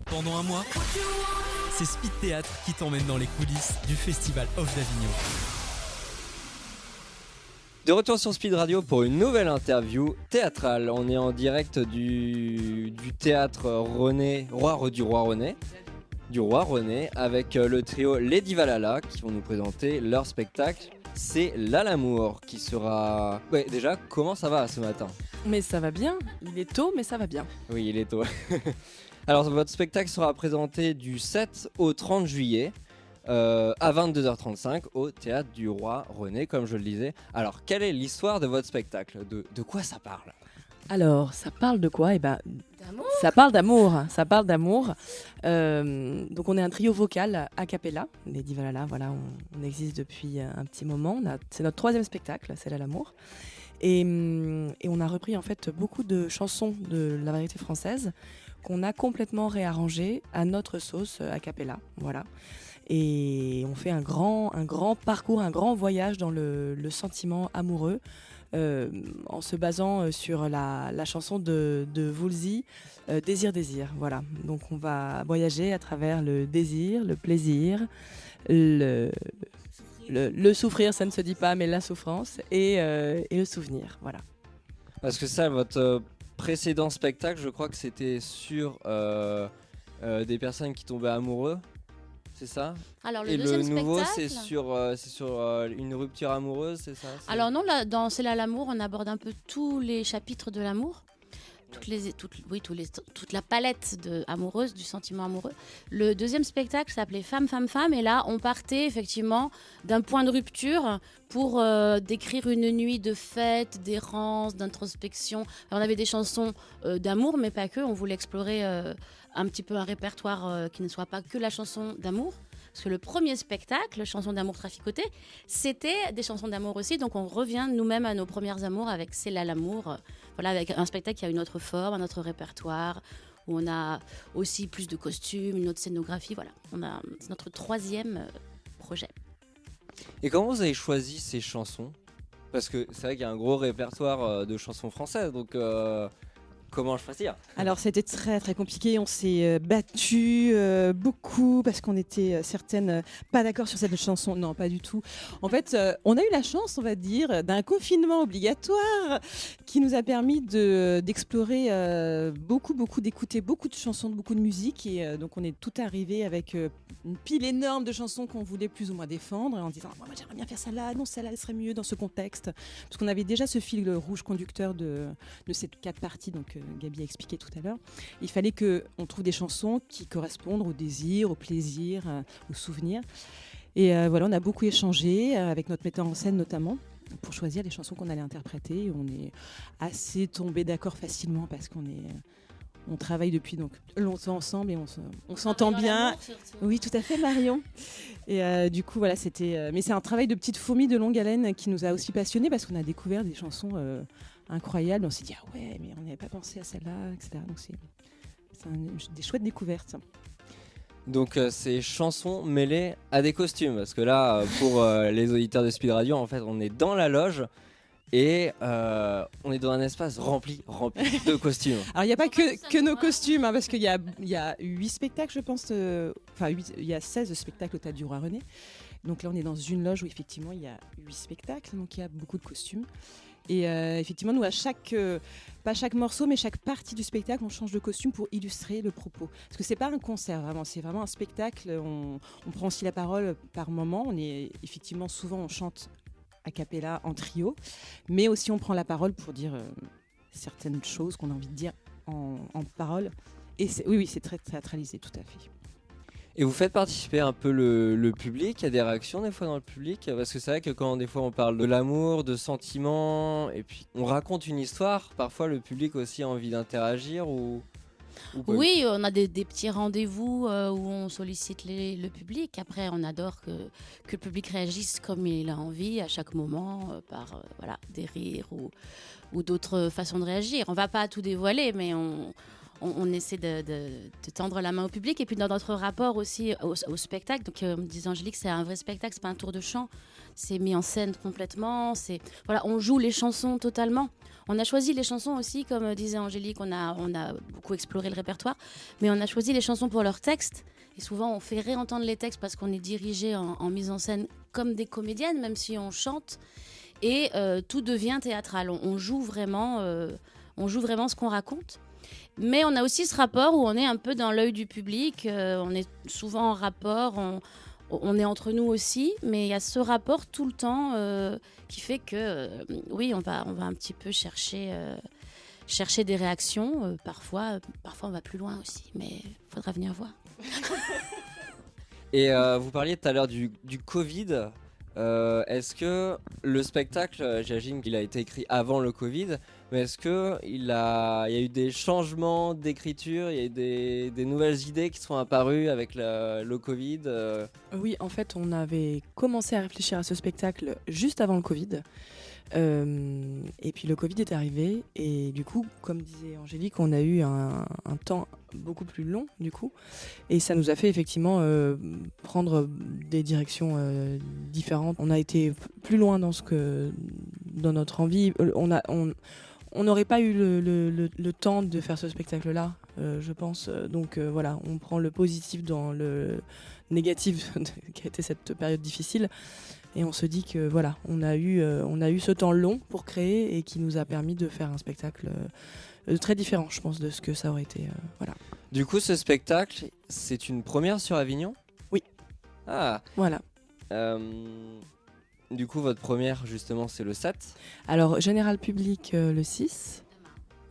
Pendant un mois, c'est Speed Théâtre qui t'emmène dans les coulisses du Festival Off d'Avignon. De retour sur Speed Radio pour une nouvelle interview théâtrale. On est en direct du théâtre du Roi René avec le trio Lady Valhalla qui vont nous présenter leur spectacle. C'est Là l'amour qui sera... Ouais, déjà, comment ça va ce matin ? Mais ça va bien, il est tôt mais ça va bien. Oui, il est tôt. Alors votre spectacle sera présenté du 7 au 30 juillet. À 22h35 au Théâtre du Roi René, comme je le disais. Alors, quelle est l'histoire de votre spectacle ? De quoi ça parle ? Alors, ça parle de quoi ? D'amour. Ça parle d'amour. Donc, on est un trio vocal a cappella. Lady Valhalla, voilà, on existe depuis un petit moment. C'est notre 3e spectacle, c'est Là l'amour. Et on a repris en fait beaucoup de chansons de la variété française qu'on a complètement réarrangées à notre sauce a cappella. Voilà. Et on fait un grand parcours, un grand voyage dans le sentiment amoureux en se basant sur la chanson de Woolsey, Désir, Désir. Voilà. Donc on va voyager à travers le désir, le plaisir, le souffrir, ça ne se dit pas, mais la souffrance et le souvenir. Voilà. Parce que ça, votre précédent spectacle, je crois que c'était sur des personnes qui tombaient amoureux. C'est ça ? Alors, Et le nouveau, spectacle, c'est sur une rupture amoureuse, c'est ça ? Alors non, dans C'est là l'amour, on aborde un peu tous les chapitres de l'amour, toute la palette amoureuse, du sentiment amoureux. Le 2e spectacle s'appelait Femme, femme, femme, et là, on partait effectivement d'un point de rupture pour décrire une nuit de fête, d'errance, d'introspection. Alors, on avait des chansons d'amour, mais pas que. On voulait explorer un petit peu un répertoire qui ne soit pas que la chanson d'amour. Parce que le premier spectacle, Chansons d'amour traficotées, c'était des chansons d'amour aussi. Donc on revient nous-mêmes à nos premières amours avec C'est là l'amour. Voilà, avec un spectacle qui a une autre forme, un autre répertoire, où on a aussi plus de costumes, une autre scénographie. Voilà, c'est notre 3e projet. Et comment vous avez choisi ces chansons ? Parce que c'est vrai qu'il y a un gros répertoire de chansons françaises, donc... Comment choisir ? Alors c'était très très compliqué, on s'est battu beaucoup parce qu'on était certaines pas d'accord sur cette chanson, non pas du tout. En fait on a eu la chance, on va dire, d'un confinement obligatoire qui nous a permis d'explorer beaucoup, d'écouter beaucoup de chansons, beaucoup de musique et donc on est tout arrivé avec une pile énorme de chansons qu'on voulait plus ou moins défendre en disant moi j'aimerais bien faire celle-là, non celle-là elle serait mieux dans ce contexte parce qu'on avait déjà ce fil rouge conducteur de ces 4 parties donc Gabi a expliqué tout à l'heure. Il fallait qu'on trouve des chansons qui correspondent au désir, au plaisir, au souvenir. Et voilà, on a beaucoup échangé avec notre metteur en scène notamment pour choisir les chansons qu'on allait interpréter. On est assez tombé d'accord facilement parce on travaille depuis donc longtemps ensemble et on s'entend bien. Oui, tout à fait, Marion. Et du coup, voilà, mais c'est un travail de petite fourmi de longue haleine qui nous a aussi passionnés parce qu'on a découvert des chansons incroyables. On s'est dit, ah ouais, mais on n'avait pas pensé à celle-là, etc. Donc c'est des chouettes découvertes. Donc ces chansons mêlées à des costumes. Parce que là, pour les auditeurs de Speed Radio, en fait, on est dans la loge. Et on est dans un espace rempli de costumes. Alors il n'y a pas que nos costumes, parce qu'il y a 8 spectacles, je pense. Il y a 16 spectacles au Théâtre du Roi René. Donc là, on est dans une loge où effectivement il y a 8 spectacles, donc il y a beaucoup de costumes. Et effectivement, nous, pas chaque morceau, mais chaque partie du spectacle, on change de costume pour illustrer le propos. Parce que c'est pas un concert, vraiment, c'est vraiment un spectacle. On prend aussi la parole par moment. Souvent, on chante a cappella en trio, mais aussi on prend la parole pour dire certaines choses qu'on a envie de dire en parole. Et oui, c'est très théâtralisé, tout à fait. Et vous faites participer un peu le public, il y a des réactions des fois dans le public, parce que c'est vrai que quand des fois on parle de l'amour, de sentiments, et puis on raconte une histoire, parfois le public aussi a envie d'interagir ou oui, on a des petits rendez-vous où on sollicite le public. Après, on adore que le public réagisse comme il a envie à chaque moment, par des rires ou d'autres façons de réagir. On ne va pas tout dévoiler, mais on essaie de tendre la main au public. Et puis dans notre rapport aussi au spectacle, donc me disait Angélique, c'est un vrai spectacle, c'est pas un tour de chant, c'est mis en scène complètement. Voilà, on joue les chansons totalement. On a choisi les chansons aussi, comme disait Angélique, on a beaucoup exploré le répertoire, mais on a choisi les chansons pour leurs textes. Et souvent, on fait réentendre les textes parce qu'on est dirigé en mise en scène comme des comédiennes, même si on chante. Et tout devient théâtral. On joue vraiment ce qu'on raconte. Mais on a aussi ce rapport où on est un peu dans l'œil du public. On est souvent en rapport. On est entre nous aussi. Mais il y a ce rapport tout le temps qui fait que, oui, on va un petit peu chercher des réactions. Parfois, on va plus loin aussi. Mais il faudra venir voir. Et vous parliez tout à l'heure du Covid. Est-ce que le spectacle, j'imagine qu'il a été écrit avant le Covid, mais est-ce qu'il y a eu des changements d'écriture, il y a eu des nouvelles idées qui sont apparues avec le Covid Oui, en fait, on avait commencé à réfléchir à ce spectacle juste avant le Covid. Et puis le Covid est arrivé et du coup, comme disait Angélique, on a eu un temps beaucoup plus long du coup et ça nous a fait effectivement prendre des directions différentes. On a été plus loin dans notre envie. On n'aurait pas eu le temps de faire ce spectacle-là, je pense. Donc voilà, on prend le positif dans le négatif qui a été cette période difficile. Et on se dit que voilà, on a eu ce temps long pour créer et qui nous a permis de faire un spectacle très différent, je pense, de ce que ça aurait été. Voilà. Du coup, ce spectacle, c'est une première sur Avignon ? Oui. Ah. Voilà. Du coup, votre première, justement, c'est le 7 ? Alors, général public le 6,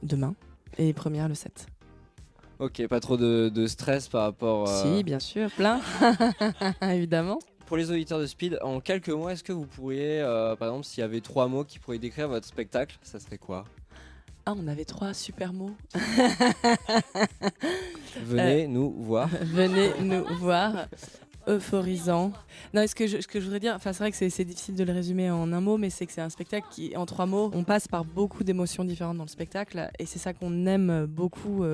demain, et première le 7. Ok, pas trop de stress par rapport... Si, bien sûr, plein, évidemment. Pour les auditeurs de Speed, en quelques mots, est-ce que vous pourriez, par exemple, s'il y avait 3 mots qui pourraient décrire votre spectacle, ça serait quoi ? Ah, on avait 3 super mots. Venez nous voir. Venez nous voir. Euphorisant. Non, ce que je voudrais dire, c'est vrai que c'est difficile de le résumer en un mot, mais c'est que c'est un spectacle qui, en 3 mots, on passe par beaucoup d'émotions différentes dans le spectacle, et c'est ça qu'on aime beaucoup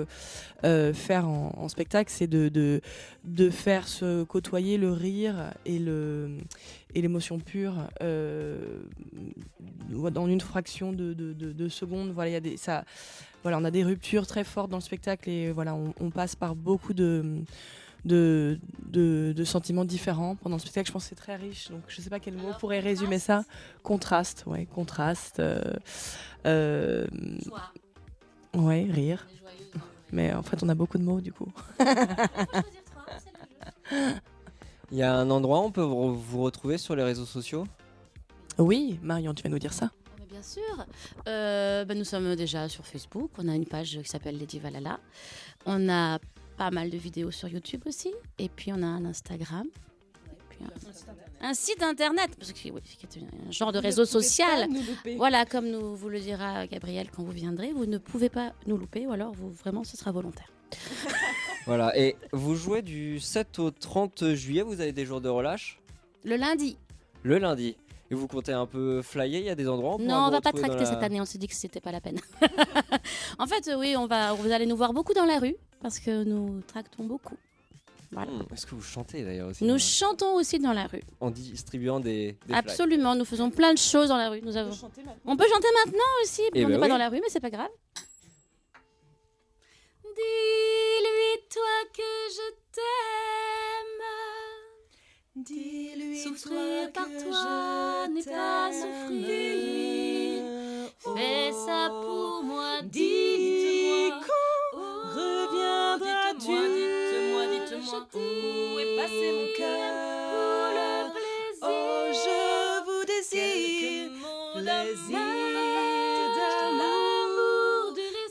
faire en spectacle, c'est de faire se côtoyer le rire et l'émotion pure dans une fraction de seconde. Voilà, on a des ruptures très fortes dans le spectacle, et voilà, on passe par beaucoup de sentiments différents pendant le spectacle. Je pense que c'est très riche, donc je sais pas quel mot pourrait résumer ça. Contraste, ouais, contraste. Joie. Ouais, rire. Mais en fait, on a beaucoup de mots du coup. Il y a un endroit où on peut vous retrouver sur les réseaux sociaux ? Oui, Marion, tu vas nous dire ça. Bien sûr. Nous sommes déjà sur Facebook. On a une page qui s'appelle Lady Valhalla. On a pas mal de vidéos sur YouTube aussi. Et puis on a un Instagram. Et puis un site internet. Parce que oui, c'est un genre de réseau social. Voilà, comme vous le dira Gabriel quand vous viendrez. Vous ne pouvez pas nous louper, ou alors vraiment ce sera volontaire. Voilà, et vous jouez du 7 au 30 juillet, vous avez des jours de relâche ? Le lundi. Le lundi. Et vous comptez un peu flyer, il y a des endroits où Non, on va pas tracter cette année, on s'est dit que c'était pas la peine. En fait, oui, vous allez nous voir beaucoup dans la rue, parce que nous tractons beaucoup. Voilà. Est-ce que vous chantez d'ailleurs aussi ? Nous chantons aussi dans la rue. En distribuant des Absolument, nous faisons plein de choses dans la rue. On peut chanter maintenant aussi, on n'est pas dans la rue, mais c'est pas grave. Dis-lui toi que je t'aime. Dis-lui souffrir par toi n'est pas souffrir. Fais ça pour moi, dites-moi. Quand reviendras-tu? Dites-moi, où est passé mon cœur pour le plaisir? Oh, je vous désire plaisir d'amour.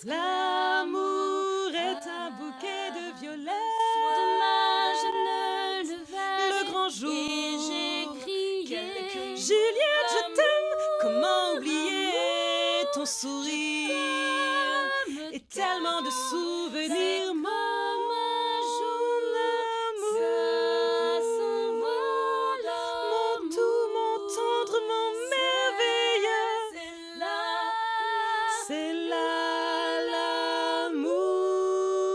L'amour est un bouquet de violets. Demain je ne le verrai. Le grand jour. Et j'ai crié. Juliette, je t'aime. Comment oublier ton sourire et tellement de souvenirs. Mon tout, mon tendre, mon merveilleux. C'est là l'amour.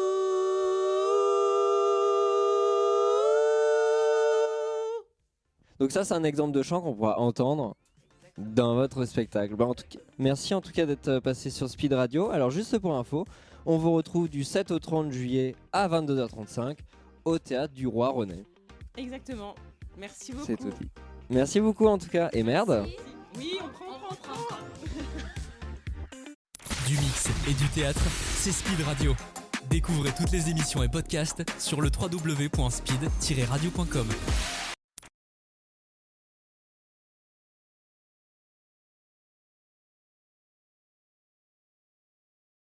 Donc ça, c'est un exemple de chant qu'on pourra entendre dans votre spectacle. En tout cas, merci en tout cas d'être passé sur Speed Radio. Alors juste pour info, on vous retrouve du 7 au 30 juillet à 22h35 au Théâtre du Roi René. Exactement. Merci beaucoup. C'est tout dit. Merci beaucoup en tout cas. Et merde. Oui, on prend. Du mix et du théâtre, c'est Speed Radio. Découvrez toutes les émissions et podcasts sur le www.speed-radio.com.